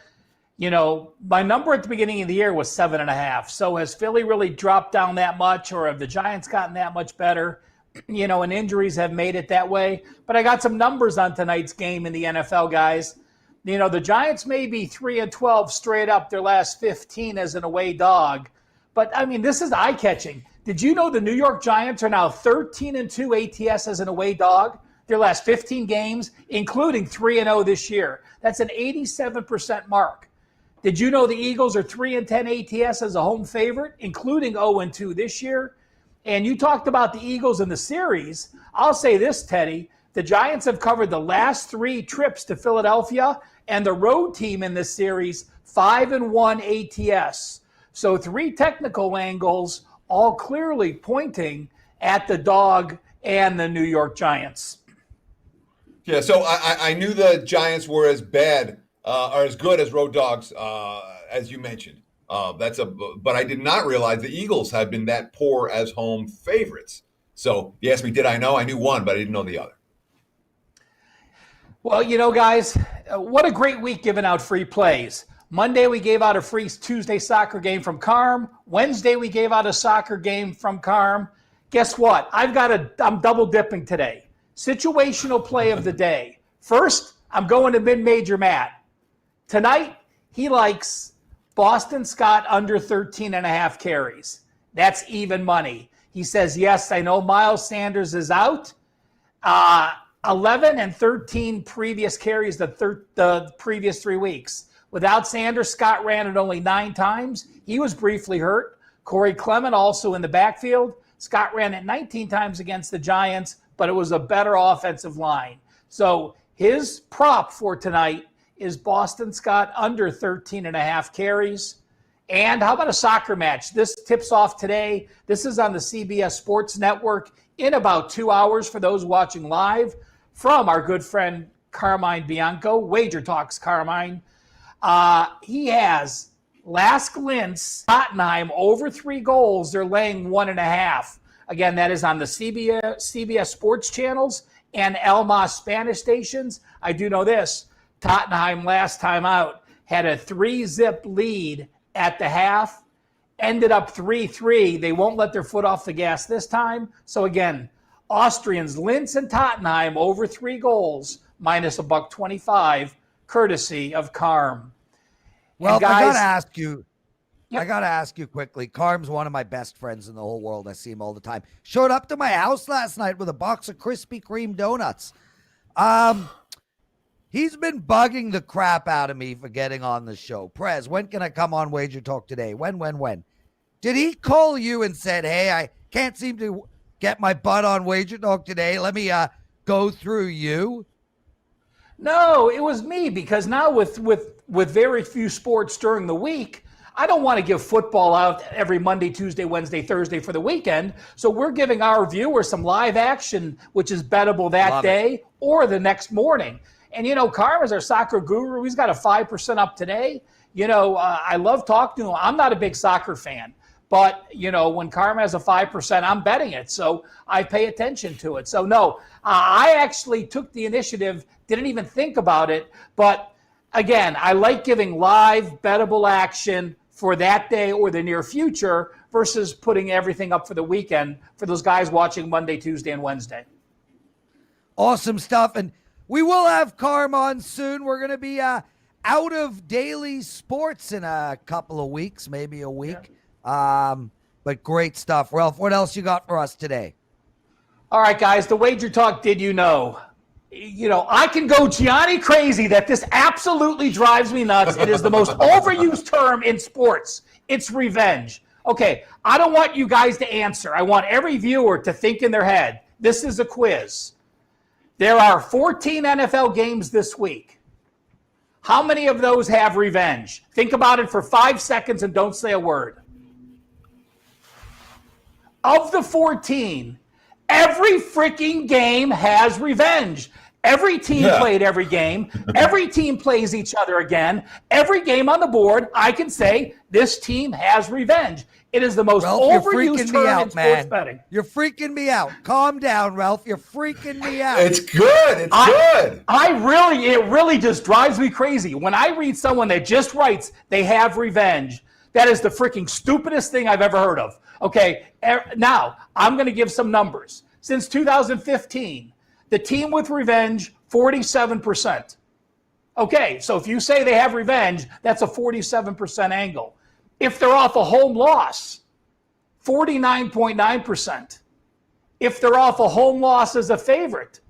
my number at the beginning of the year was 7.5. So has Philly really dropped down that much, or have the Giants gotten that much better? And injuries have made it that way. But I got some numbers on tonight's game in the NFL, guys. The Giants may be 3-12 straight up their last 15 as an away dog. But, this is eye-catching. Did you know the New York Giants are now 13-2 ATS as an away dog? Their last 15 games, including 3-0 this year. That's an 87% mark. Did you know the Eagles are 3-10 ATS as a home favorite, including 0-2 this year? And you talked about the Eagles in the series. I'll say this, Teddy. The Giants have covered the last 3 trips to Philadelphia, and the road team in this series, 5-1 ATS. So 3 technical angles, all clearly pointing at the dog and the New York Giants. Yeah, so I knew the Giants were as bad or as good as road dogs, as you mentioned. But I did not realize the Eagles had been that poor as home favorites. So you asked me, did I know? I knew one, but I didn't know the other. Well, guys, what a great week giving out free plays. Monday, we gave out a free Tuesday soccer game from Carm. Wednesday, we gave out a soccer game from Carm. Guess what? I'm double dipping today. Situational play of the day. First, I'm going to mid-major Matt. Tonight, he likes Boston Scott under 13.5 carries. That's even money. He says, yes, I know Miles Sanders is out. 11 and 13 previous carries the previous 3 weeks. Without Sanders, Scott ran it only 9 times. He was briefly hurt. Corey Clement also in the backfield. Scott ran it 19 times against the Giants, but it was a better offensive line. So his prop for tonight is Boston Scott under 13.5 carries. And how about a soccer match? This tips off today. This is on the CBS Sports Network in about 2 hours for those watching live from our good friend Carmine Bianco, WagerTalk's Carmine. He has Lask Linz, Tottenham over 3 goals. They're laying 1.5. Again, that is on the CBS Sports channels and El Mas Spanish stations. I do know this. Tottenham last time out had a 3-zip lead at the half, ended up 3-3. They won't let their foot off the gas this time. So again, Austrians, Linz and Tottenham over 3 goals, minus $1.25, courtesy of Carm. Well, guys, I gotta ask you. Yep. I gotta ask you quickly. Carm's one of my best friends in the whole world. I see him all the time. Showed up to my house last night with a box of Krispy Kreme donuts. He's been bugging the crap out of me for getting on the show. Prez, when can I come on Wager Talk Today? When? Did he call you and said, hey, I can't seem to get my butt on Wager Talk Today. Let me go through you? No, it was me, because now with very few sports during the week, I don't want to give football out every Monday, Tuesday, Wednesday, Thursday for the weekend. So we're giving our viewers some live action, which is bettable that day or the next morning. And, Carm is our soccer guru. He's got a 5% up today. I love talking to him. I'm not a big soccer fan. But, when Carm has a 5%, I'm betting it. So I pay attention to it. So, no, I actually took the initiative, didn't even think about it. But, again, I like giving live bettable action for that day or the near future versus putting everything up for the weekend for those guys watching Monday, Tuesday, and Wednesday. Awesome stuff. And we will have Carm on soon. We're going to be out of daily sports in a couple of weeks, maybe a week. Yeah. But great stuff. Ralph, what else you got for us today? All right, guys, the Wager Talk Did You Know? I can go Gianni crazy that this absolutely drives me nuts. It is the most overused term in sports. It's revenge. Okay, I don't want you guys to answer. I want every viewer to think in their head. This is a quiz. There are 14 NFL games this week. How many of those have revenge? Think about it for 5 seconds and don't say a word. Of the 14, every freaking game has revenge. Every team played every game. Every team plays each other again. Every game on the board, I can say this team has revenge. It is the most overused term in sports betting. You're freaking me out. Calm down, Ralph. You're freaking me out. It's good. It's good. It really just drives me crazy. When I read someone that just writes they have revenge, that is the freaking stupidest thing I've ever heard of. Okay, now I'm going to give some numbers. Since 2015, the team with revenge, 47%. Okay, so if you say they have revenge, that's a 47% angle. If they're off a home loss, 49.9%. If they're off a home loss as a favorite,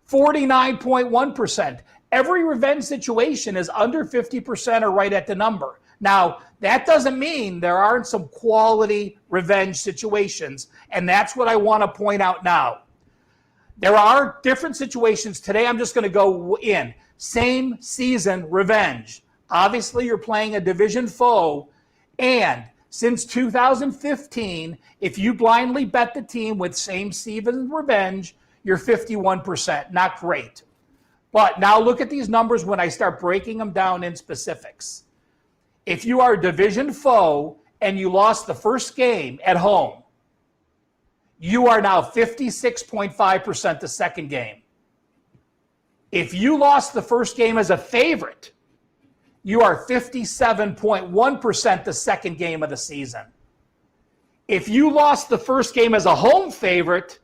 49.1%. Every revenge situation is under 50% or right at the number. Now, that doesn't mean there aren't some quality revenge situations, and that's what I want to point out now. There are different situations. Today, I'm just going to go in. Same season revenge. Obviously, you're playing a division foe, and since 2015, if you blindly bet the team with same season revenge, you're 51%. Not great. But now look at these numbers when I start breaking them down in specifics. If you are a division foe and you lost the first game at home, you are now 56.5% the second game. If you lost the first game as a favorite, you are 57.1% the second game of the season. If you lost the first game as a home favorite,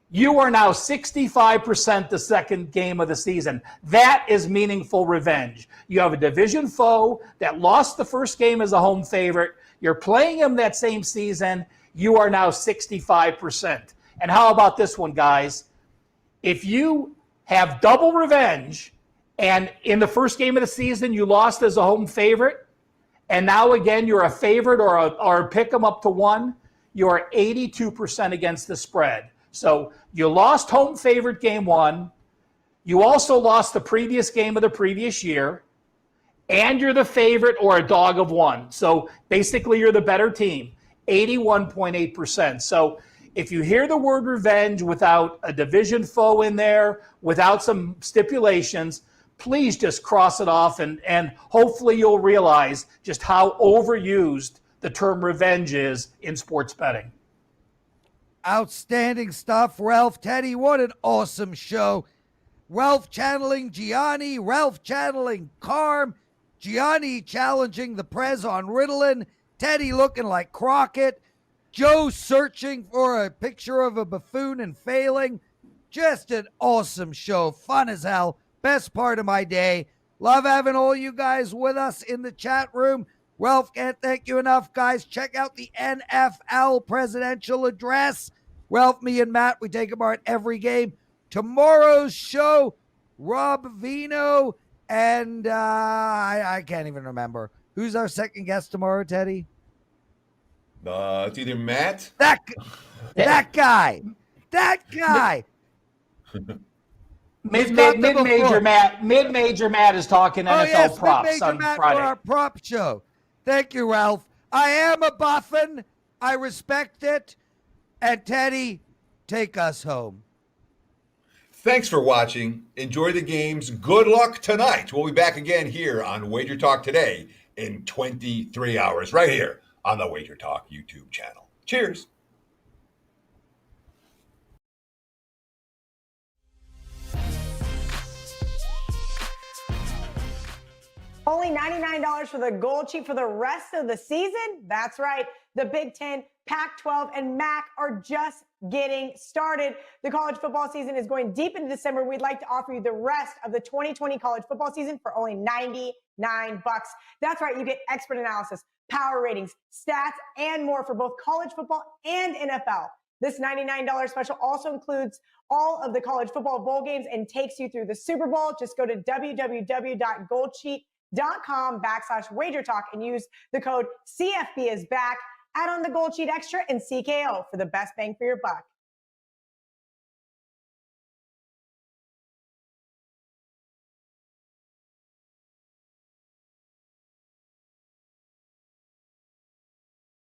you are now 65% the second game of the season. That is meaningful revenge. You have a division foe that lost the first game as a home favorite. You're playing him that same season. You are now 65%. And how about this one, guys? If you have double revenge, and in the first game of the season you lost as a home favorite, and now again you're a favorite or pick them up to 1, you're 82% against the spread. So you lost home favorite game 1. You also lost the previous game of the previous year, and you're the favorite or a dog of 1. So basically you're the better team, 81.8%. So if you hear the word revenge without a division foe in there, without some stipulations, please just cross it off, and hopefully you'll realize just how overused the term revenge is in sports betting. Outstanding stuff, Ralph. Teddy, what an awesome show. Ralph channeling Gianni, Ralph channeling Carm, Gianni challenging the Prez on Ritalin, Teddy looking like Crockett, Joe searching for a picture of a buffoon and failing. Just an awesome show. Fun as hell. Best part of my day. Love having all you guys with us in the chat room. Ralph, can't thank you enough, guys. Check out the NFL presidential address. Ralph, me, and Matt, we take apart every game. Tomorrow's show, Rob Vino, and I can't even remember. Who's our second guest tomorrow, Teddy? It's either Matt. That guy. Mid-major Matt is talking NFL props on Matt Friday. For our prop show. Thank you, Ralph. I am a Buffin. I respect it. And Teddy, take us home. Thanks for watching. Enjoy the games. Good luck tonight. We'll be back again here on Wager Talk Today in 23 hours, right here on the Wager Talk YouTube channel. Cheers. Only $99 for the gold sheet for the rest of the season? That's right. The Big Ten, Pac-12, and MAC are just getting started. The college football season is going deep into December. We'd like to offer you the rest of the 2020 college football season for only $99. That's right. You get expert analysis, power ratings, stats, and more for both college football and NFL. This $99 special also includes all of the college football bowl games and takes you through the Super Bowl. Just go to www.goldsheet.com/WagerTalk and use the code CFB is back. Add on the Gold Sheet Extra and CKO for the best bang for your buck.